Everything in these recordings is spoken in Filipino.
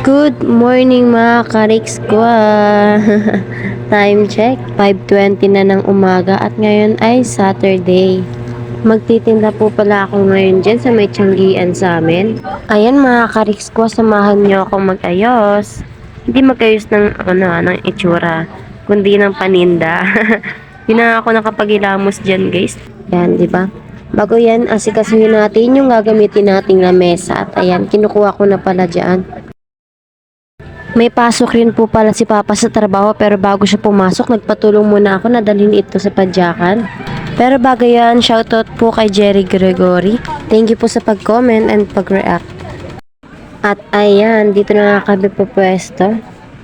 Good morning mga ka-Rick Squad! Time check, 5:20 na ng umaga at ngayon ay Saturday. Magtitinda po pala ako ngayon dyan sa may tiyanggian sa amin. Ayan mga ka-Rick Squad, samahan nyo akong mag-ayos. Hindi mag-ayos ng itsura, kundi ng paninda. Hindi na ako nakapag-ilamos dyan guys. Yan, di ba? Bago yan, asikasuhin natin yung gagamitin nating lamesa. At ayan, kinukuha ko na pala dyan. May pasok rin po pala si Papa sa trabaho pero bago siya pumasok, nagpatulong muna ako na dalhin ito sa padyakan. Pero bago yan, shoutout po kay Jerry Gregory. Thank you po sa pag-comment and pag-react. At ayan, dito na nga kami po pwesto.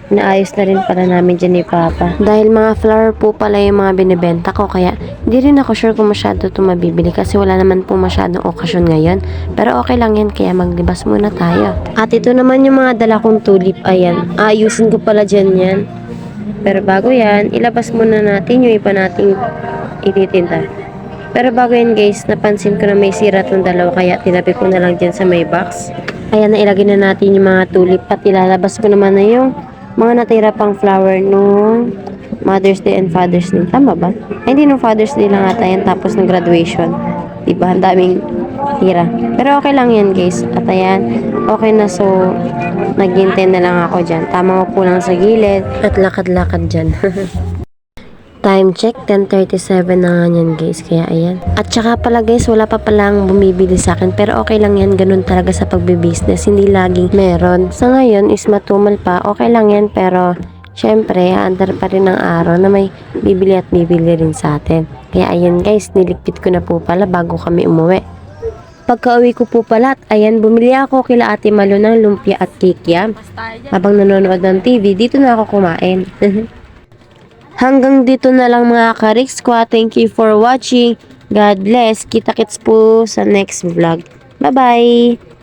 Naayos na rin pala namin dyan ni Papa. Dahil mga flower po pala yung mga binibenta ko, kaya hindi rin ako sure kung masyado ito mabibili kasi wala naman po masyadong okasyon ngayon. Pero okay lang yan, kaya maglibas muna tayo. At ito naman yung mga dala kong tulip, ayan. Ayusin ko pala dyan yan. Pero bago yan, ilabas muna natin yung iba nating ititinda. Pero bago yan guys, napansin ko na may sira itong dalawa, kaya tinabi ko na lang dyan sa may box. Ayan, nailagay na natin yung mga tulip at ilalabas ko naman na yung mga natira pang flower nung Mother's Day and Father's Day. Tama ba? Ay, hindi nung Father's Day lang ata yan tapos ng graduation. Diba? Ang daming tira. Pero okay lang yan guys. At ayan, okay na, so naghintay na lang ako dyan. Tama ko po lang sa gilid at lakad-lakad dyan. Time check, 10:37 na nga yan guys, kaya ayan. At saka pala guys, wala pa palang bumibili sa akin, pero okay lang yan, ganun talaga sa pagbibusiness, hindi laging meron. Sa ngayon is matumal pa, okay lang yan, pero syempre, andar pa rin ang araw na may bibili at bibili rin sa atin. Kaya ayan guys, niligpit ko na po pala bago kami umuwi. Pagka-uwi ko po pala, ayan, bumili ako kila Ate Malo ng lumpia at kikiam. Habang nanonood ng TV, dito na ako kumain. Hanggang dito na lang mga ka-Rick Squad. Thank you for watching. God bless. Kita-kits po sa next vlog. Bye-bye!